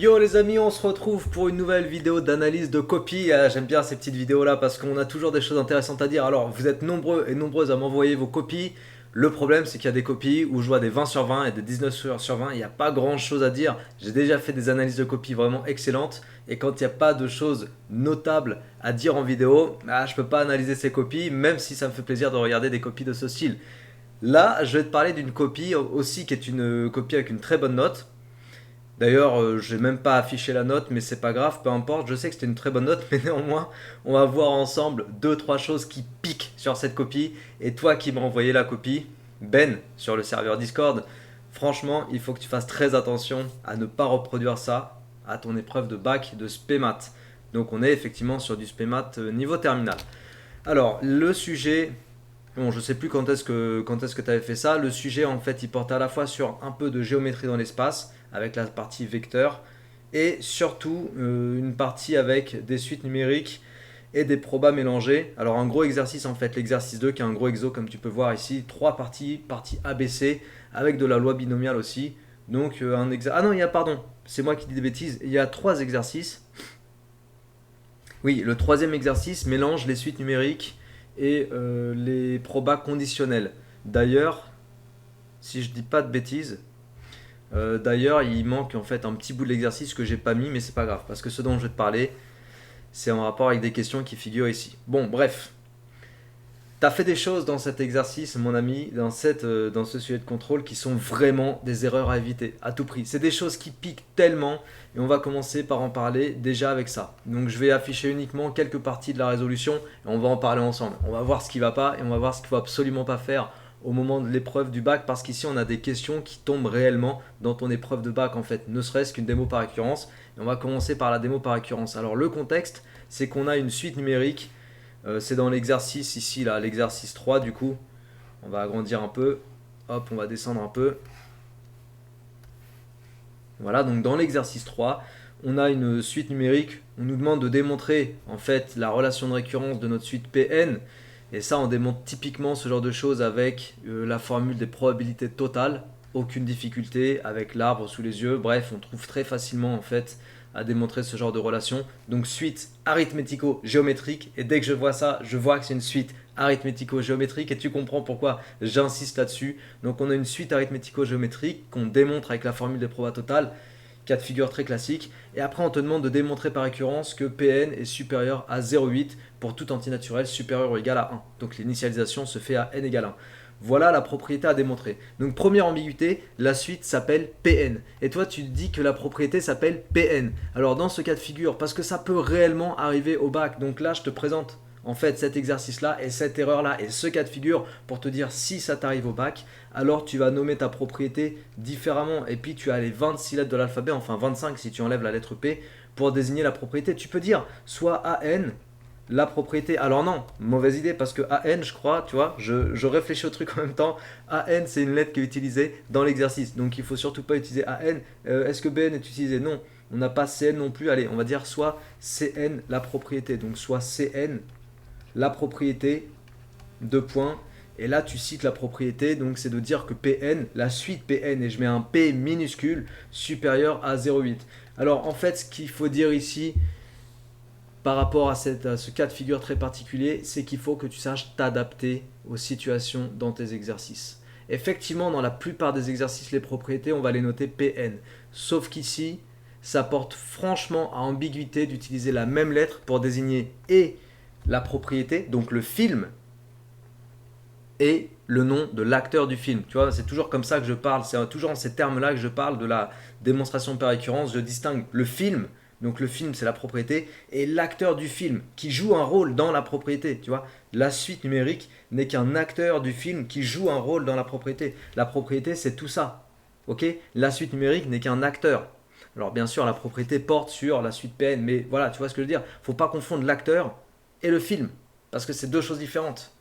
Yo les amis, on se retrouve pour une nouvelle vidéo d'analyse de copie. J'aime bien ces petites vidéos là parce qu'on a toujours des choses intéressantes à dire. Alors vous êtes nombreux et nombreuses à m'envoyer vos copies. Le problème c'est qu'il y a des copies où je vois des 20 sur 20 et des 19 sur 20. Il n'y a pas grand chose à dire. J'ai déjà fait des analyses de copies vraiment excellentes. Et quand il n'y a pas de choses notables à dire en vidéo, je peux pas analyser ces copies même si ça me fait plaisir de regarder des copies de ce style. Là je vais te parler d'une copie aussi qui est une copie avec une très bonne note. D'ailleurs, je n'ai même pas affiché la note, mais c'est pas grave, peu importe. Je sais que c'était une très bonne note, mais néanmoins, on va voir ensemble deux, trois choses qui piquent sur cette copie. Et toi qui m'as envoyé la copie, Ben, sur le serveur Discord, franchement, il faut que tu fasses très attention à ne pas reproduire ça à ton épreuve de bac de spémat. Donc, on est effectivement sur du spémat niveau terminal. Alors, le sujet, bon, je sais plus quand est-ce que tu avais fait ça. Le sujet, en fait, il porte à la fois sur un peu de géométrie dans l'espace, avec la partie vecteur, et surtout une partie avec des suites numériques et des probas mélangés. Alors, un gros exercice, en fait, l'exercice 2, qui est un gros exo, comme tu peux voir ici. Trois parties, partie ABC, avec de la loi binomiale aussi. Donc, un exercice. Ah non, pardon, c'est moi qui dis des bêtises. Il y a trois exercices. Oui, le troisième exercice mélange les suites numériques et les probas conditionnels. D'ailleurs, si je dis pas de bêtises, d'ailleurs, il manque en fait un petit bout de l'exercice que j'ai pas mis, mais c'est pas grave, parce que ce dont je vais te parler, c'est en rapport avec des questions qui figurent ici. Bon, bref, t'as fait des choses dans cet exercice, mon ami, dans ce sujet de contrôle, qui sont vraiment des erreurs à éviter, à tout prix. C'est des choses qui piquent tellement, et on va commencer par en parler déjà avec ça. Donc je vais afficher uniquement quelques parties de la résolution, et on va en parler ensemble. On va voir ce qui va pas, et on va voir ce qu'il faut absolument pas faire au moment de l'épreuve du bac, parce qu'ici on a des questions qui tombent réellement dans ton épreuve de bac, en fait, ne serait-ce qu'une démo par récurrence. Et on va commencer par la démo par récurrence. Alors le contexte, c'est qu'on a une suite numérique. C'est dans l'exercice ici, là, l'exercice 3 du coup. On va agrandir un peu. Hop, on va descendre un peu. Voilà, donc dans l'exercice 3, on a une suite numérique. On nous demande de démontrer en fait la relation de récurrence de notre suite Pn. Et ça, on démontre typiquement ce genre de choses avec la formule des probabilités totales. Aucune difficulté, avec l'arbre sous les yeux. Bref, on trouve très facilement en fait à démontrer ce genre de relation. Donc suite arithmético-géométrique. Et dès que je vois ça, je vois que c'est une suite arithmético-géométrique. Et tu comprends pourquoi j'insiste là-dessus. Donc on a une suite arithmético-géométrique qu'on démontre avec la formule des probas totales. Cas de figure très classique. Et après, on te demande de démontrer par récurrence que Pn est supérieur à 0,8 pour tout antinaturel supérieur ou égal à 1. Donc l'initialisation se fait à n égale 1. Voilà la propriété à démontrer. Donc première ambiguïté, la suite s'appelle Pn. Et toi tu dis que la propriété s'appelle Pn. Alors dans ce cas de figure, parce que ça peut réellement arriver au bac, donc là je te présente en fait cet exercice-là et cette erreur-là et ce cas de figure pour te dire si ça t'arrive au bac, alors tu vas nommer ta propriété différemment. Et puis tu as les 26 lettres de l'alphabet, enfin 25 si tu enlèves la lettre P, pour désigner la propriété. Tu peux dire soit AN, la propriété. Alors non, mauvaise idée parce que AN, je crois, tu vois, je réfléchis au truc en même temps. AN, c'est une lettre qui est utilisée dans l'exercice. Donc il faut surtout pas utiliser AN. Est-ce que BN est utilisé? Non. On n'a pas CN non plus. Allez, on va dire soit CN, la propriété. Donc soit CN, la propriété, deux points. Et là, tu cites la propriété, donc c'est de dire que Pn, la suite Pn, et je mets un P minuscule, supérieur à 0,8. Alors en fait, ce qu'il faut dire ici, par rapport à ce cas de figure très particulier, c'est qu'il faut que tu saches t'adapter aux situations dans tes exercices. Effectivement, dans la plupart des exercices, les propriétés, on va les noter Pn. Sauf qu'ici, ça porte franchement à ambiguïté d'utiliser la même lettre pour désigner et la propriété, donc le film, et le nom de l'acteur du film. Tu vois, c'est toujours comme ça que je parle, c'est toujours en ces termes-là que je parle de la démonstration par récurrence. Je distingue le film, donc le film c'est la propriété, et l'acteur du film qui joue un rôle dans la propriété. Tu vois, la suite numérique n'est qu'un acteur du film qui joue un rôle dans la propriété. La propriété c'est tout ça. Ok, la suite numérique n'est qu'un acteur. Alors bien sûr la propriété porte sur la suite PN, mais voilà, tu vois ce que je veux dire. Faut pas confondre l'acteur et le film, parce que c'est deux choses différentes.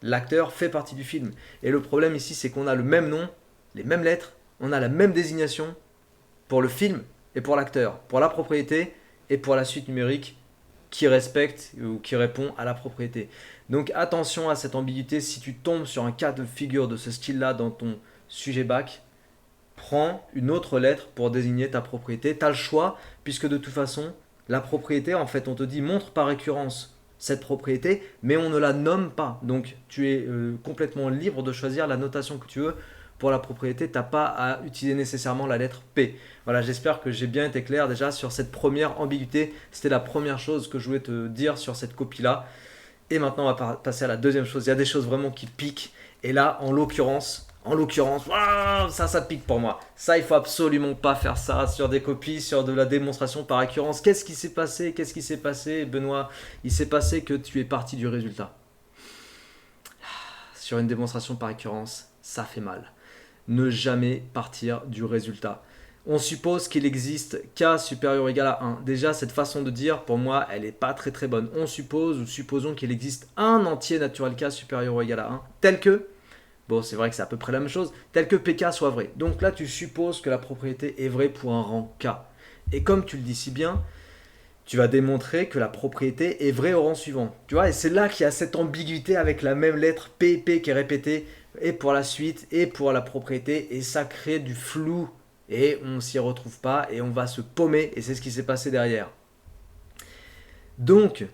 L'acteur fait partie du film. Et le problème ici, c'est qu'on a le même nom, les mêmes lettres, on a la même désignation pour le film et pour l'acteur, pour la propriété et pour la suite numérique qui respecte ou qui répond à la propriété. Donc attention à cette ambiguïté, si tu tombes sur un cas de figure de ce style-là dans ton sujet bac, prends une autre lettre pour désigner ta propriété. Tu as le choix, puisque de toute façon, la propriété, en fait, on te dit montre par récurrence cette propriété, mais on ne la nomme pas. Donc, tu es complètement libre de choisir la notation que tu veux pour la propriété. Tu n'as pas à utiliser nécessairement la lettre P. Voilà, j'espère que j'ai bien été clair déjà sur cette première ambiguïté. C'était la première chose que je voulais te dire sur cette copie-là. Et maintenant, on va passer à la deuxième chose. Il y a des choses vraiment qui piquent. Et là, en l'occurrence, waouh, ça pique pour moi. Ça, il faut absolument pas faire ça sur des copies, sur de la démonstration par récurrence. Qu'est-ce qui s'est passé, Benoît? Il s'est passé que tu es parti du résultat. Sur une démonstration par récurrence, ça fait mal. Ne jamais partir du résultat. On suppose qu'il existe k supérieur ou égal à 1. Déjà, cette façon de dire, pour moi, elle n'est pas très très bonne. On suppose ou supposons qu'il existe un entier naturel k supérieur ou égal à 1, tel que, bon, c'est vrai que c'est à peu près la même chose, tel que pk soit vrai. Donc là, tu supposes que la propriété est vraie pour un rang k. Et comme tu le dis si bien, tu vas démontrer que la propriété est vraie au rang suivant. Tu vois, et c'est là qu'il y a cette ambiguïté avec la même lettre P qui est répétée, et pour la suite, et pour la propriété, et ça crée du flou. Et on ne s'y retrouve pas et on va se paumer et c'est ce qui s'est passé derrière. Donc,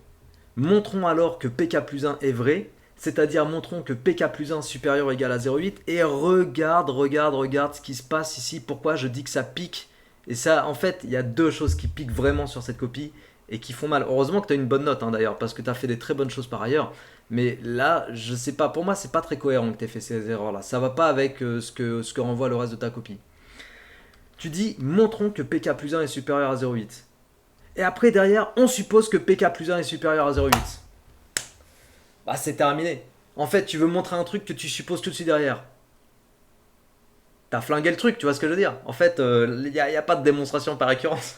montrons alors que pk plus 1 est vrai, c'est-à-dire montrons que pk plus 1 supérieur ou égal à 0,8 et regarde ce qui se passe ici, pourquoi je dis que ça pique. Et ça, en fait, il y a deux choses qui piquent vraiment sur cette copie et qui font mal. Heureusement que tu as une bonne note d'ailleurs, parce que tu as fait des très bonnes choses par ailleurs. Mais là, je sais pas, pour moi, c'est pas très cohérent que tu aies fait ces erreurs-là. Ça va pas avec ce que renvoie le reste de ta copie. Tu dis, montrons que pk plus 1 est supérieur à 0,8. Et après, derrière, on suppose que pk plus 1 est supérieur à 0,8. Bah, c'est terminé. En fait, tu veux montrer un truc que tu supposes tout de suite derrière. T'as flingué le truc, tu vois ce que je veux dire? En fait, il n'y a pas de démonstration par récurrence.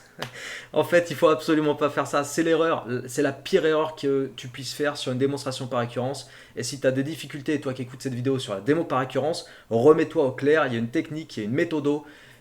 En fait, il faut absolument pas faire ça. C'est l'erreur, c'est la pire erreur que tu puisses faire sur une démonstration par récurrence. Et si tu as des difficultés, toi qui écoutes cette vidéo sur la démo par récurrence, remets-toi au clair. Il y a une technique, il y a une méthode.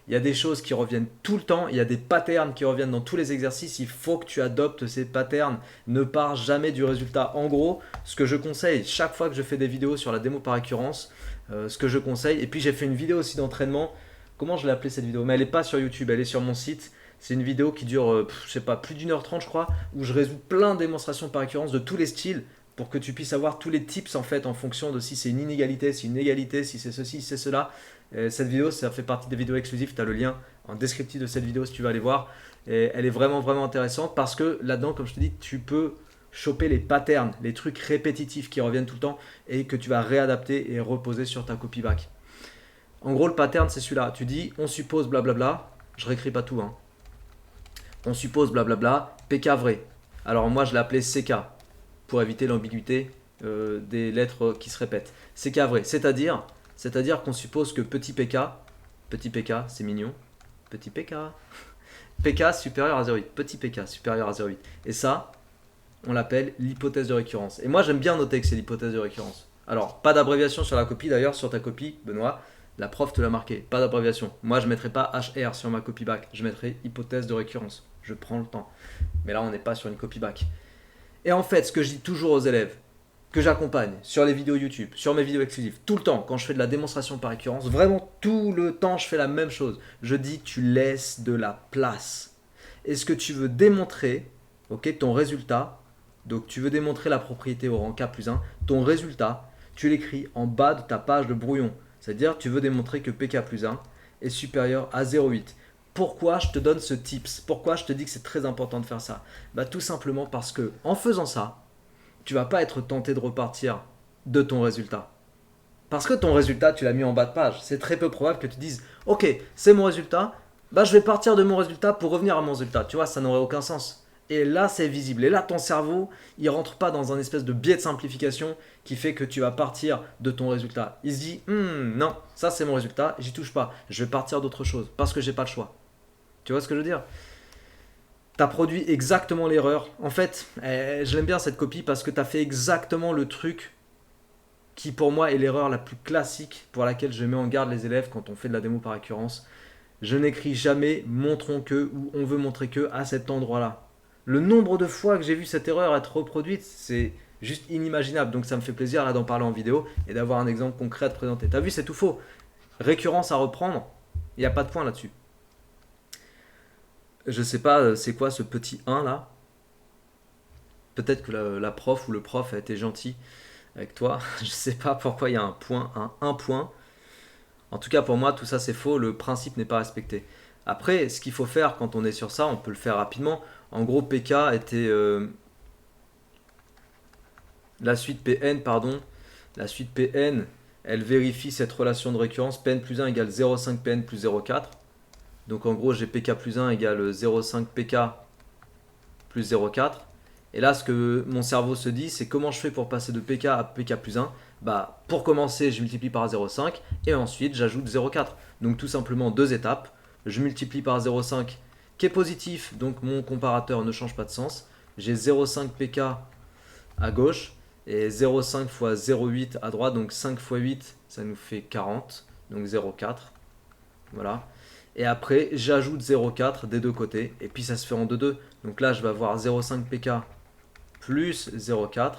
Il y a des choses qui reviennent tout le temps, il y a des patterns qui reviennent dans tous les exercices, il faut que tu adoptes ces patterns, ne pars jamais du résultat. En gros, ce que je conseille, chaque fois que je fais des vidéos sur la démo par récurrence, ce que je conseille, et puis j'ai fait une vidéo aussi d'entraînement, comment je l'ai appelée cette vidéo? Mais elle n'est pas sur YouTube, elle est sur mon site, c'est une vidéo qui dure, je sais pas, plus d'1h30 je crois, où je résous plein de démonstrations par récurrence de tous les styles, pour que tu puisses avoir tous les tips en fait en fonction de si c'est une inégalité, si une égalité, si c'est ceci, si c'est cela. Cette vidéo, ça fait partie des vidéos exclusives. Tu as le lien en descriptif de cette vidéo si tu veux aller voir. Et elle est vraiment, vraiment intéressante parce que là-dedans, comme je te dis, tu peux choper les patterns, les trucs répétitifs qui reviennent tout le temps et que tu vas réadapter et reposer sur ta copie back. En gros, le pattern, c'est celui-là. Tu dis, on suppose blablabla. Je réécris pas tout. Hein. On suppose blablabla, PK vrai. Alors moi, je l'ai appelé CK pour éviter l'ambiguïté des lettres qui se répètent. CK vrai, c'est-à-dire qu'on suppose que petit pk, c'est mignon, petit pk, pk supérieur à 0,8, petit pk supérieur à 0,8. Et ça, on l'appelle l'hypothèse de récurrence. Et moi, j'aime bien noter que c'est l'hypothèse de récurrence. Alors, pas d'abréviation sur la copie, d'ailleurs, sur ta copie, Benoît, la prof te l'a marqué, pas d'abréviation. Moi, je ne mettrai pas HR sur ma copie back, je mettrai hypothèse de récurrence. Je prends le temps. Mais là, on n'est pas sur une copie back. Et en fait, ce que je dis toujours aux élèves, que j'accompagne sur les vidéos YouTube, sur mes vidéos exclusives, tout le temps, quand je fais de la démonstration par récurrence, vraiment tout le temps, je fais la même chose. Je dis, tu laisses de la place. Et ce que tu veux démontrer, ok, ton résultat, donc tu veux démontrer la propriété au rang K plus 1, ton résultat, tu l'écris en bas de ta page de brouillon. C'est-à-dire, tu veux démontrer que PK plus 1 est supérieur à 0,8. Pourquoi je te donne ce tips? Pourquoi je te dis que c'est très important de faire ça? Bah, tout simplement parce que en faisant ça, tu vas pas être tenté de repartir de ton résultat. Parce que ton résultat, tu l'as mis en bas de page. C'est très peu probable que tu dises « Ok, c'est mon résultat, bah, je vais partir de mon résultat pour revenir à mon résultat. » Tu vois, ça n'aurait aucun sens. Et là, c'est visible. Et là, ton cerveau, il rentre pas dans un espèce de biais de simplification qui fait que tu vas partir de ton résultat. Il se dit « Non, ça c'est mon résultat, j'y touche pas. Je vais partir d'autre chose parce que j'ai pas le choix. » Tu vois ce que je veux dire? Tu as produit exactement l'erreur. En fait, je l'aime bien cette copie parce que tu as fait exactement le truc qui pour moi est l'erreur la plus classique pour laquelle je mets en garde les élèves quand on fait de la démo par récurrence. Je n'écris jamais montrons que ou on veut montrer que à cet endroit-là. Le nombre de fois que j'ai vu cette erreur être reproduite, c'est juste inimaginable. Donc ça me fait plaisir là d'en parler en vidéo et d'avoir un exemple concret à te présenter. Tu as vu, c'est tout faux. Récurrence à reprendre. Il n'y a pas de point là-dessus. Je sais pas c'est quoi ce petit 1 là. Peut-être que la prof ou le prof a été gentil avec toi. Je sais pas pourquoi il y a un point, un point. En tout cas pour moi tout ça c'est faux, le principe n'est pas respecté. Après ce qu'il faut faire quand on est sur ça, on peut le faire rapidement. En gros PK était la suite PN pardon. La suite PN elle vérifie cette relation de récurrence PN plus 1 égale 0,5 PN plus 0,4. Donc en gros j'ai PK plus 1 égale 0,5 PK plus 0,4. Et là, ce que mon cerveau se dit, c'est comment je fais pour passer de PK à PK plus 1. Bah, pour commencer, je multiplie par 0,5 et ensuite j'ajoute 0,4. Donc tout simplement deux étapes. Je multiplie par 0,5 qui est positif, donc mon comparateur ne change pas de sens. J'ai 0,5 PK à gauche et 0,5 fois 0,8 à droite. Donc 5 fois 8, ça nous fait 40. Donc 0,4. Voilà. Et après, j'ajoute 0,4 des deux côtés. Et puis ça se fait en 2,2. Donc là, je vais avoir 0,5 PK plus 0,4.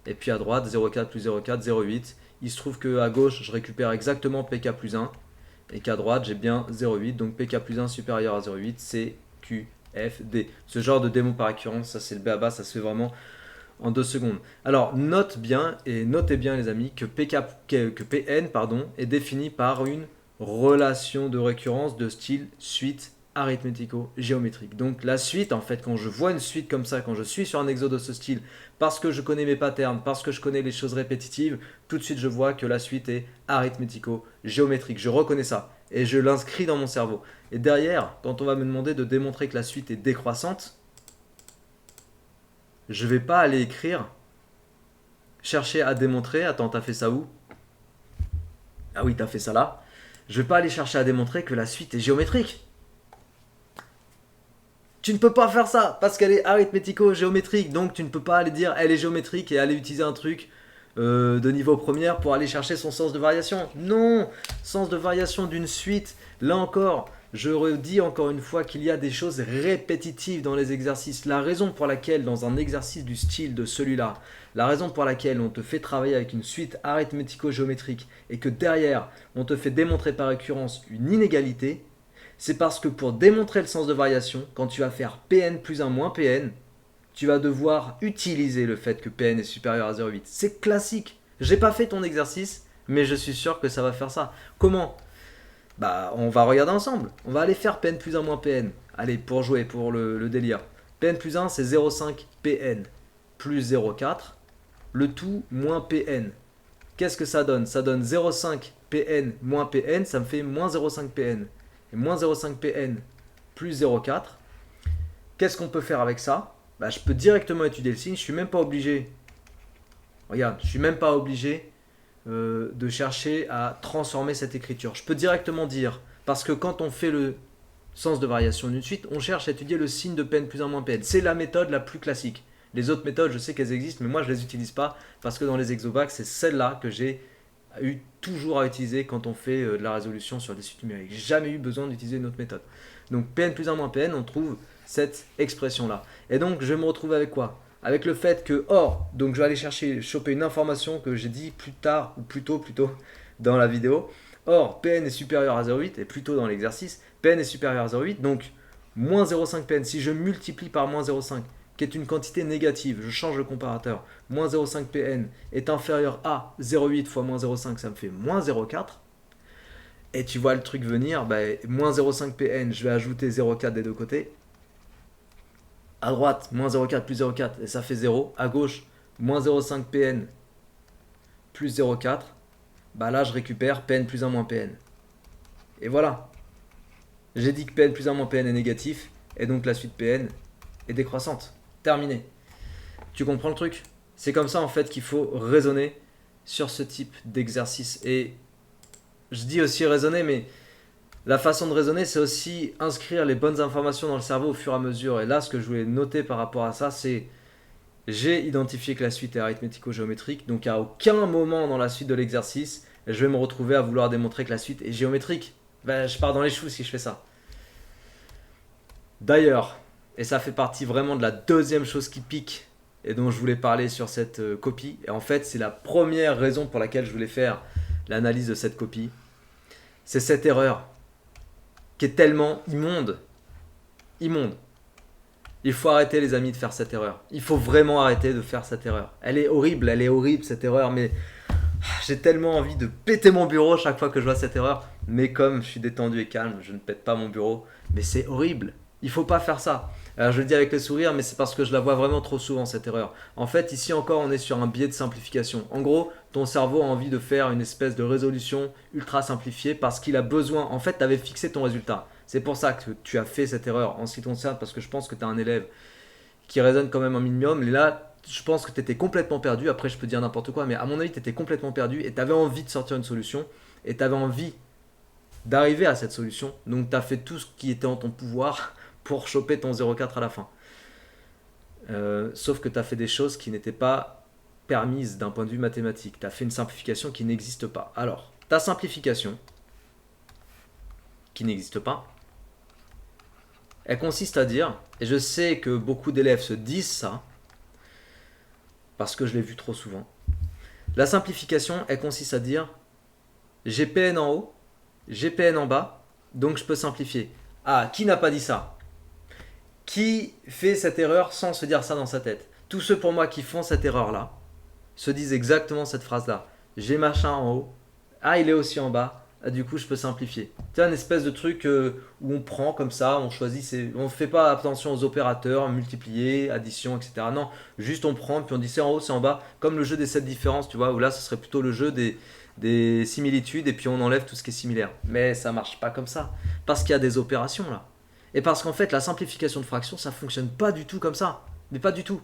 Et puis à droite, 0,4 plus 0,4, 0,8. Il se trouve qu'à gauche, je récupère exactement PK plus 1. Et qu'à droite, j'ai bien 0,8. Donc PK plus 1 supérieur à 0,8, c'est QFD. Ce genre de démo par récurrence, ça c'est le BABA, ça se fait vraiment en 2 secondes. Alors, note bien, et notez bien les amis, que PN est défini par une relation de récurrence de style suite arithmético-géométrique. Donc la suite, en fait, quand je vois une suite comme ça, quand je suis sur un exo de ce style, parce que je connais mes patterns, parce que je connais les choses répétitives, tout de suite je vois que la suite est arithmético-géométrique. Je reconnais ça et je l'inscris dans mon cerveau. Et derrière, quand on va me demander de démontrer que la suite est décroissante, je vais pas aller écrire, chercher à démontrer, attends, t'as fait ça où? Ah oui, t'as fait ça là. Je vais pas aller chercher à démontrer que la suite est géométrique. Tu ne peux pas faire ça parce qu'elle est arithmético-géométrique. Donc tu ne peux pas aller dire elle est géométrique et aller utiliser un truc de niveau première pour aller chercher son sens de variation. Non, sens de variation d'une suite. Là encore, je redis encore une fois qu'il y a des choses répétitives dans les exercices. La raison pour laquelle dans un exercice du style de celui-là, la raison pour laquelle on te fait travailler avec une suite arithmético-géométrique et que derrière on te fait démontrer par récurrence une inégalité, c'est parce que pour démontrer le sens de variation, quand tu vas faire Pn plus 1 moins Pn, tu vas devoir utiliser le fait que Pn est supérieur à 0,8. C'est classique. J'ai pas fait ton exercice, mais je suis sûr que ça va faire ça. Comment? Bah, on va regarder ensemble. On va aller faire Pn plus 1 moins Pn. Allez, pour jouer, pour le délire. Pn plus 1, c'est 0,5 Pn plus 0,4. Le tout moins Pn. Qu'est-ce que ça donne? Ça donne 0,5 Pn moins Pn, ça me fait moins 0,5 Pn. Et moins 0,5 Pn plus 0,4. Qu'est-ce qu'on peut faire avec ça? Bah, je peux directement étudier le signe. Je suis même pas obligé. Regarde, je suis même pas obligé de chercher à transformer cette écriture. Je peux directement dire, parce que quand on fait le sens de variation d'une suite, on cherche à étudier le signe de Pn plus 1 moins Pn. C'est la méthode la plus classique. Les autres méthodes, je sais qu'elles existent, mais moi je les utilise pas parce que dans les exobacs, c'est celle-là que j'ai eu toujours à utiliser quand on fait de la résolution sur des suites numériques. J'ai jamais eu besoin d'utiliser une autre méthode. Donc Pn plus 1 moins Pn, on trouve cette expression-là. Et donc je vais me retrouver avec quoi? Avec le fait que, or, donc je vais aller choper une information que j'ai dit plus tard, ou plutôt dans la vidéo. Or, Pn est supérieur à 0,8, et plutôt dans l'exercice, Pn est supérieur à 0,8, donc moins 0,5 Pn, si je multiplie par moins 0,5, qui est une quantité négative, je change le comparateur, moins 0,5 Pn est inférieur à 0,8 fois moins 0,5, ça me fait moins 0,4. Et tu vois le truc venir, bah, moins 0,5 Pn, je vais ajouter 0,4 des deux côtés. À droite, moins 0,4 plus 0,4, et ça fait 0. À gauche, moins 0,5 Pn plus 0,4. Bah là, je récupère Pn plus 1 moins Pn. Et voilà. J'ai dit que Pn plus 1 moins Pn est négatif, et donc la suite Pn est décroissante. Terminé. Tu comprends le truc? C'est comme ça en fait qu'il faut raisonner sur ce type d'exercice. Et je dis aussi raisonner, mais la façon de raisonner, c'est aussi inscrire les bonnes informations dans le cerveau au fur et à mesure. Et là, ce que je voulais noter par rapport à ça, c'est j'ai identifié que la suite est arithmético-géométrique, donc à aucun moment dans la suite de l'exercice, je vais me retrouver à vouloir démontrer que la suite est géométrique. Ben, je pars dans les choux si je fais ça. D'ailleurs, et ça fait partie vraiment de la deuxième chose qui pique et dont je voulais parler sur cette copie, et en fait c'est la première raison pour laquelle je voulais faire l'analyse de cette copie, c'est cette erreur. qui est tellement immonde. Immonde. Il faut arrêter les amis de faire cette erreur. Il faut vraiment arrêter de faire cette erreur. Elle est horrible cette erreur, mais j'ai tellement envie de péter mon bureau chaque fois que je vois cette erreur. Mais comme je suis détendu et calme, je ne pète pas mon bureau. Mais c'est horrible. Il faut pas faire ça. Alors je le dis avec le sourire, mais c'est parce que je la vois vraiment trop souvent cette erreur. En fait, ici encore, on est sur un biais de simplification. En gros, ton cerveau a envie de faire une espèce de résolution ultra simplifiée parce qu'il a besoin. En fait, tu avais fixé ton résultat. C'est pour ça que tu as fait cette erreur en ce qui te concerne, parce que je pense que tu as un élève qui raisonne quand même un minimum. Et là, je pense que tu étais complètement perdu. Après, je peux dire n'importe quoi, mais à mon avis, tu étais complètement perdu et tu avais envie de sortir une solution et tu avais envie d'arriver à cette solution. Donc, tu as fait tout ce qui était en ton pouvoir pour choper ton 0,4 à la fin. Sauf que tu as fait des choses qui n'étaient pas permises d'un point de vue mathématique. Tu as fait une simplification qui n'existe pas. Alors, ta simplification, qui n'existe pas, elle consiste à dire, et je sais que beaucoup d'élèves se disent ça, parce que je l'ai vu trop souvent, la simplification, elle consiste à dire, j'ai Pn en haut, j'ai Pn en bas, donc je peux simplifier. Ah, qui n'a pas dit ça? Qui fait cette erreur sans se dire ça dans sa tête? Tous ceux pour moi qui font cette erreur-là se disent exactement cette phrase-là. J'ai machin en haut, ah il est aussi en bas, ah, du coup je peux simplifier. C'est un espèce de truc où on prend comme ça, on choisit, on ne fait pas attention aux opérateurs, multiplier, addition, etc. Non, juste on prend, puis on dit c'est en haut, c'est en bas, comme le jeu des 7 différences, tu vois, où là ce serait plutôt le jeu des similitudes, et puis on enlève tout ce qui est similaire. Mais ça marche pas comme ça, parce qu'il y a des opérations là. Et parce qu'en fait, la simplification de fraction, ça fonctionne pas du tout comme ça. Mais pas du tout.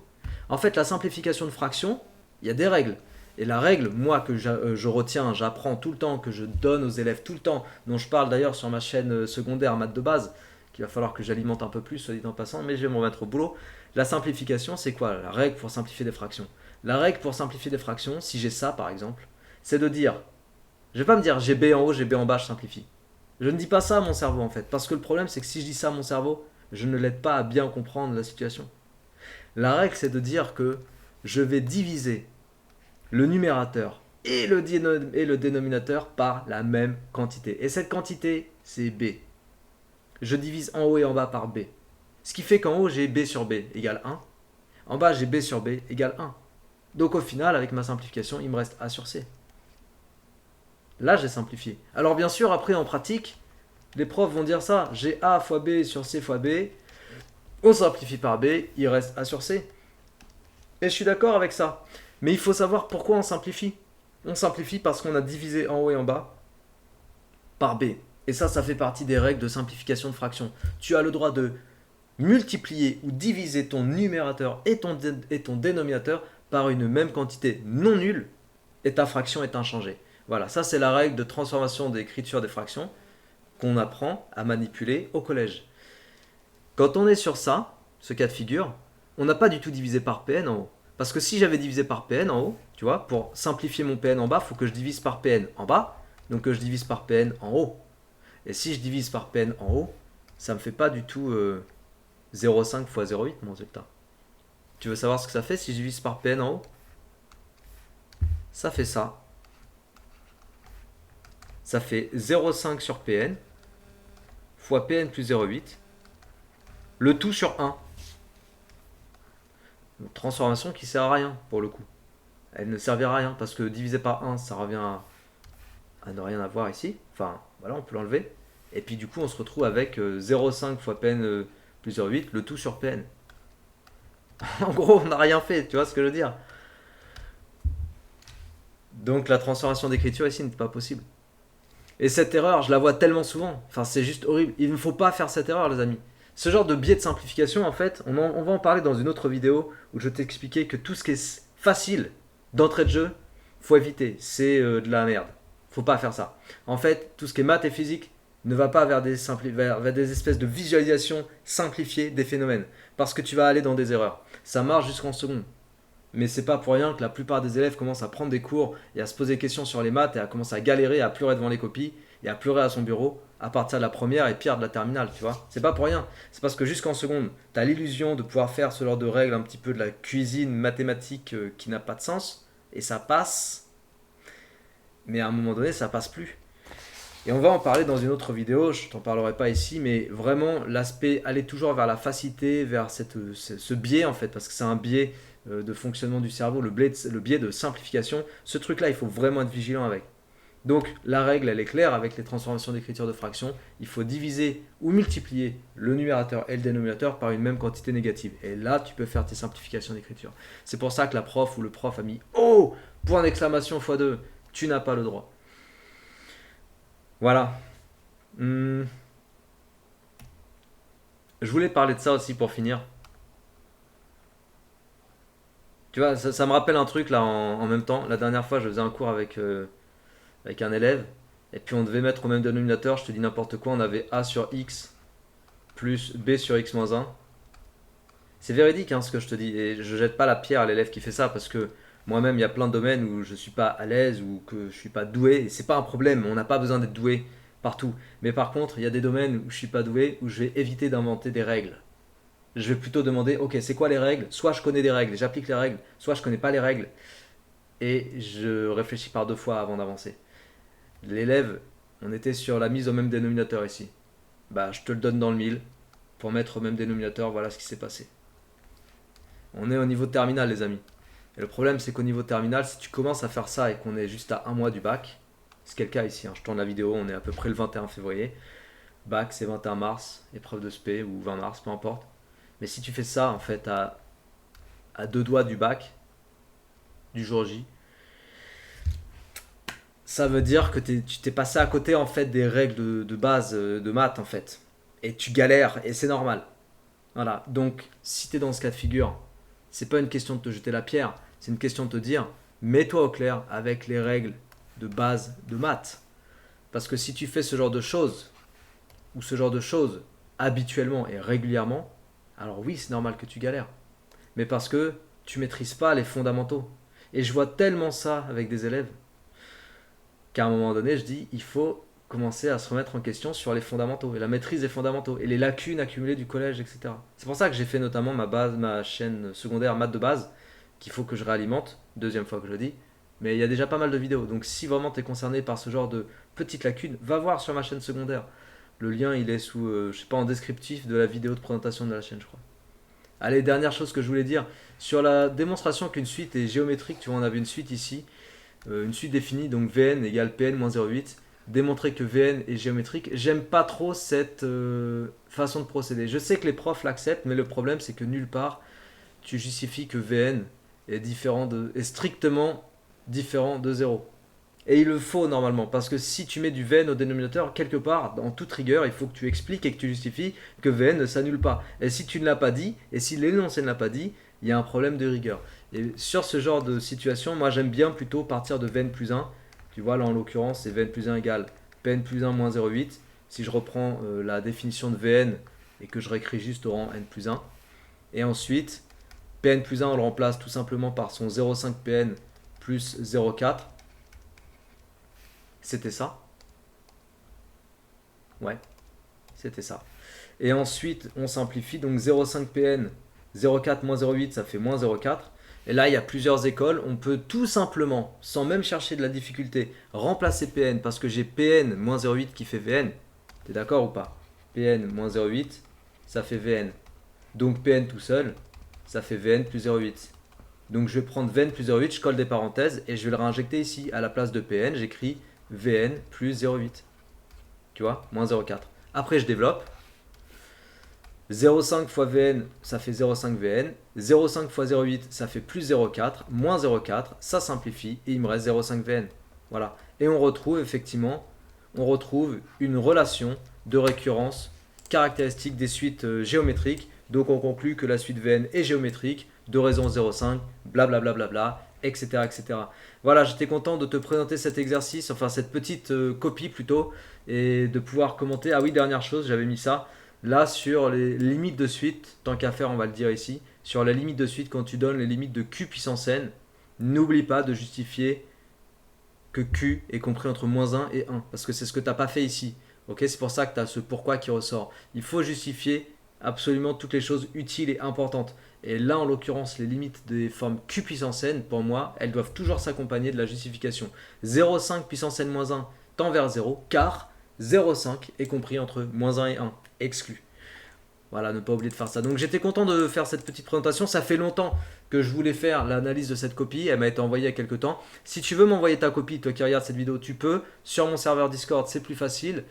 En fait, la simplification de fraction, il y a des règles. Et la règle, moi, que je retiens, j'apprends tout le temps, que je donne aux élèves tout le temps, dont je parle d'ailleurs sur ma chaîne secondaire maths de base, qu'il va falloir que j'alimente un peu plus, soit dit en passant, mais je vais me remettre au boulot. La simplification, c'est quoi? La règle pour simplifier des fractions. La règle pour simplifier des fractions, si j'ai ça par exemple, c'est de dire, je vais pas me dire j'ai B en haut, j'ai B en bas, je simplifie. Je ne dis pas ça à mon cerveau en fait, parce que le problème c'est que si je dis ça à mon cerveau, je ne l'aide pas à bien comprendre la situation. La règle c'est de dire que je vais diviser le numérateur et le dénominateur par la même quantité. Et cette quantité c'est B. Je divise en haut et en bas par B. Ce qui fait qu'en haut j'ai B sur B égale 1, en bas j'ai B sur B égale 1. Donc au final avec ma simplification il me reste A sur C. Là, j'ai simplifié. Alors bien sûr, après en pratique, les profs vont dire ça. J'ai A fois B sur C fois B. On simplifie par B, il reste A sur C. Et je suis d'accord avec ça. Mais il faut savoir pourquoi on simplifie. On simplifie parce qu'on a divisé en haut et en bas par B. Et ça fait partie des règles de simplification de fraction. Tu as le droit de multiplier ou diviser ton numérateur et ton dénominateur par une même quantité non nulle et ta fraction est inchangée. Voilà, ça c'est la règle de transformation d'écriture des fractions qu'on apprend à manipuler au collège. Quand on est sur ça, ce cas de figure, on n'a pas du tout divisé par Pn en haut. Parce que si j'avais divisé par Pn en haut, tu vois, pour simplifier mon Pn en bas, il faut que je divise par Pn en bas, donc que je divise par Pn en haut. Et si je divise par Pn en haut, ça me fait pas du tout 0,5 fois 0,8 mon résultat. Tu veux savoir ce que ça fait si je divise par Pn en haut? Ça fait ça. Ça fait 0,5 sur Pn fois Pn plus 0,8, le tout sur 1. Une transformation qui sert à rien pour le coup. Elle ne servira à rien parce que divisé par 1, ça revient à ne rien avoir ici. Enfin, voilà, on peut l'enlever. Et puis du coup, on se retrouve avec 0,5 fois Pn plus 0,8, le tout sur Pn. En gros, on n'a rien fait, tu vois ce que je veux dire? Donc la transformation d'écriture ici n'est pas possible. Et cette erreur, je la vois tellement souvent. Enfin, c'est juste horrible. Il ne faut pas faire cette erreur, les amis. Ce genre de biais de simplification, en fait, on va en parler dans une autre vidéo où je t'expliquais que tout ce qui est facile d'entrée de jeu, faut éviter. C'est de la merde. Faut pas faire ça. En fait, tout ce qui est maths et physique ne va pas vers des espèces de visualisation simplifiée des phénomènes. Parce que tu vas aller dans des erreurs. Ça marche jusqu'en seconde. Mais c'est pas pour rien que la plupart des élèves commencent à prendre des cours et à se poser des questions sur les maths et à commencer à galérer, à pleurer devant les copies et à pleurer à son bureau à partir de la première et pire de la terminale, tu vois. C'est pas pour rien. C'est parce que jusqu'en seconde, tu as l'illusion de pouvoir faire ce genre de règles un petit peu de la cuisine mathématique qui n'a pas de sens et ça passe. Mais à un moment donné, ça passe plus. Et on va en parler dans une autre vidéo, je t'en parlerai pas ici, mais vraiment l'aspect aller toujours vers la facilité, vers ce biais en fait, parce que c'est un biais de fonctionnement du cerveau, le biais de simplification. Ce truc-là, il faut vraiment être vigilant avec. Donc la règle, elle est claire avec les transformations d'écriture de fractions. Il faut diviser ou multiplier le numérateur et le dénominateur par une même quantité négative. Et là, tu peux faire tes simplifications d'écriture. C'est pour ça que la prof ou le prof a mis Oh, point d'exclamation x2. Tu n'as pas le droit. Voilà. Hmm. Je voulais parler de ça aussi pour finir. Tu vois, ça me rappelle un truc là en même temps. La dernière fois, je faisais un cours avec un élève. Et puis on devait mettre au même dénominateur, je te dis n'importe quoi, on avait A sur X plus B sur X moins 1. C'est véridique ce que je te dis. Et je jette pas la pierre à l'élève qui fait ça parce que moi-même, il y a plein de domaines où je suis pas à l'aise ou que je suis pas doué. Et c'est pas un problème, on n'a pas besoin d'être doué partout. Mais par contre, il y a des domaines où je suis pas doué, où je vais éviter d'inventer des règles. Je vais plutôt demander, ok, c'est quoi les règles? Soit je connais des règles et j'applique les règles, soit je connais pas les règles et je réfléchis par deux fois avant d'avancer. L'élève, on était sur la mise au même dénominateur ici. Bah, je te le donne dans le mille. Pour mettre au même dénominateur, voilà ce qui s'est passé. On est au niveau terminal, les amis. Et le problème, c'est qu'au niveau terminal, si tu commences à faire ça et qu'on est juste à un mois du bac, c'est le cas ici, je tourne la vidéo, on est à peu près le 21 février. Bac, c'est 21 mars, épreuve de spé ou 20 mars, peu importe. Mais si tu fais ça, en fait, à deux doigts du bac, du jour J, ça veut dire que tu t'es passé à côté, en fait, des règles de base de maths, en fait. Et tu galères, et c'est normal. Voilà, donc si tu es dans ce cas de figure, c'est pas une question de te jeter la pierre, c'est une question de te dire, mets-toi au clair avec les règles de base de maths. Parce que si tu fais ce genre de choses, ou ce genre de choses habituellement et régulièrement, alors oui, c'est normal que tu galères. Mais parce que tu maîtrises pas les fondamentaux. Et je vois tellement ça avec des élèves qu'à un moment donné, je dis, il faut commencer à se remettre en question sur les fondamentaux et la maîtrise des fondamentaux et les lacunes accumulées du collège, etc. C'est pour ça que j'ai fait notamment ma chaîne secondaire maths de base, qu'il faut que je réalimente, deuxième fois que je le dis, mais il y a déjà pas mal de vidéos. Donc si vraiment tu es concerné par ce genre de petites lacunes, va voir sur ma chaîne secondaire. Le lien, il est sous, je sais pas, en descriptif de la vidéo de présentation de la chaîne, je crois. Allez, dernière chose que je voulais dire, sur la démonstration qu'une suite est géométrique, tu vois, on avait une suite ici, une suite définie, donc Vn égale Pn moins 0,8, démontrer que Vn est géométrique. J'aime pas trop cette façon de procéder. Je sais que les profs l'acceptent, mais le problème c'est que nulle part tu justifies que Vn est strictement différent de 0. Et il le faut normalement, parce que si tu mets du Vn au dénominateur, quelque part, en toute rigueur, il faut que tu expliques et que tu justifies que Vn ne s'annule pas. Et si tu ne l'as pas dit, et si l'énoncé ne l'a pas dit, il y a un problème de rigueur. Et sur ce genre de situation, moi j'aime bien plutôt partir de Vn plus 1. Tu vois, là en l'occurrence, c'est Vn plus 1 égale Pn plus 1 moins 0,8. Si je reprends la définition de Vn et que je réécris juste au rang n plus 1. Et ensuite, Pn plus 1, on le remplace tout simplement par son 0,5 Pn plus 0,4. C'était ça. Ouais, c'était ça. Et ensuite, on simplifie. Donc 0,5 Pn, 0,4 moins 0,8, ça fait moins 0,4. Et là, il y a plusieurs écoles. On peut tout simplement, sans même chercher de la difficulté, remplacer Pn parce que j'ai Pn moins 0,8 qui fait Vn. T'es d'accord ou pas? Pn moins 0,8, ça fait Vn. Donc Pn tout seul, ça fait Vn plus 0,8. Donc je vais prendre Vn plus 0,8, je colle des parenthèses et je vais le réinjecter ici. À la place de Pn, j'écris Vn plus 0,8. Tu vois, moins 0,4. Après, je développe. 0,5 fois Vn, ça fait 0,5 Vn. 0,5 fois 0,8, ça fait plus 0,4. Moins 0,4, ça simplifie et il me reste 0,5 Vn. Voilà. Et on retrouve effectivement, une relation de récurrence caractéristique des suites géométriques. Donc on conclut que la suite Vn est géométrique de raison 0,5, blablabla, etc., etc. Voilà, j'étais content de te présenter cet exercice, enfin cette petite copie plutôt, et de pouvoir commenter. Ah oui, dernière chose, j'avais mis ça. Là, sur les limites de suite, tant qu'à faire, on va le dire ici, sur les limites de suite, quand tu donnes les limites de q puissance n, n'oublie pas de justifier que q est compris entre moins 1 et 1, parce que c'est ce que tu n'as pas fait ici. Ok, c'est pour ça que tu as ce pourquoi qui ressort. Il faut justifier absolument toutes les choses utiles et importantes. Et là, en l'occurrence, les limites des formes q puissance n, pour moi, elles doivent toujours s'accompagner de la justification. 0,5 puissance n moins 1 tend vers 0, car 0,5 est compris entre -1 et 1, exclu. Voilà, ne pas oublier de faire ça. Donc j'étais content de faire cette petite présentation. Ça fait longtemps que je voulais faire l'analyse de cette copie. Elle m'a été envoyée il y a quelques temps. Si tu veux m'envoyer ta copie, toi qui regardes cette vidéo, tu peux. Sur mon serveur Discord, c'est plus facile.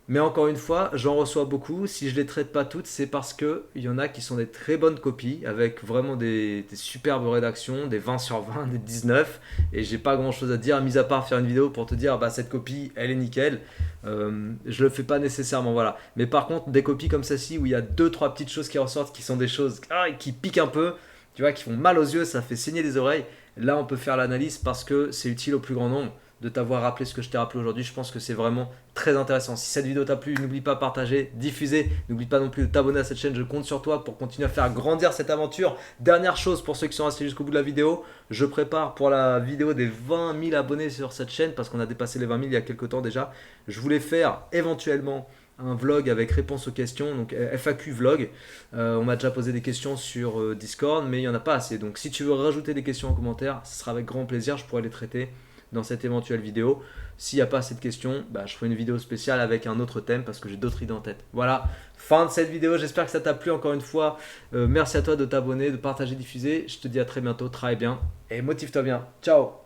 Mais encore une fois, j'en reçois beaucoup. Si je ne les traite pas toutes, c'est parce qu'il y en a qui sont des très bonnes copies, avec vraiment des superbes rédactions, des 20 sur 20, des 19. Et j'ai pas grand chose à dire, mis à part faire une vidéo pour te dire, bah cette copie, elle est nickel. Je le fais pas nécessairement, voilà. Mais par contre, des copies comme celle-ci, où il y a 2-3 petites choses qui ressortent, qui sont des choses qui piquent un peu, tu vois, qui font mal aux yeux, ça fait saigner des oreilles. Là, on peut faire l'analyse parce que c'est utile au plus grand nombre de t'avoir rappelé ce que je t'ai rappelé aujourd'hui. Je pense que c'est vraiment très intéressant. Si cette vidéo t'a plu, n'oublie pas de partager, diffuser. N'oublie pas non plus de t'abonner à cette chaîne. Je compte sur toi pour continuer à faire grandir cette aventure. Dernière chose pour ceux qui sont restés jusqu'au bout de la vidéo, je prépare pour la vidéo des 20 000 abonnés sur cette chaîne parce qu'on a dépassé les 20 000 il y a quelques temps déjà. Je voulais faire éventuellement un vlog avec réponse aux questions, donc FAQ vlog. On m'a déjà posé des questions sur Discord, mais il n'y en a pas assez. Donc si tu veux rajouter des questions en commentaire, ce sera avec grand plaisir. Je pourrai les traiter dans cette éventuelle vidéo. S'il n'y a pas assez de questions, je ferai une vidéo spéciale avec un autre thème parce que j'ai d'autres idées en tête. Voilà, fin de cette vidéo. J'espère que ça t'a plu encore une fois. Merci à toi de t'abonner, de partager, diffuser. Je te dis à très bientôt. Travaille bien et motive-toi bien. Ciao!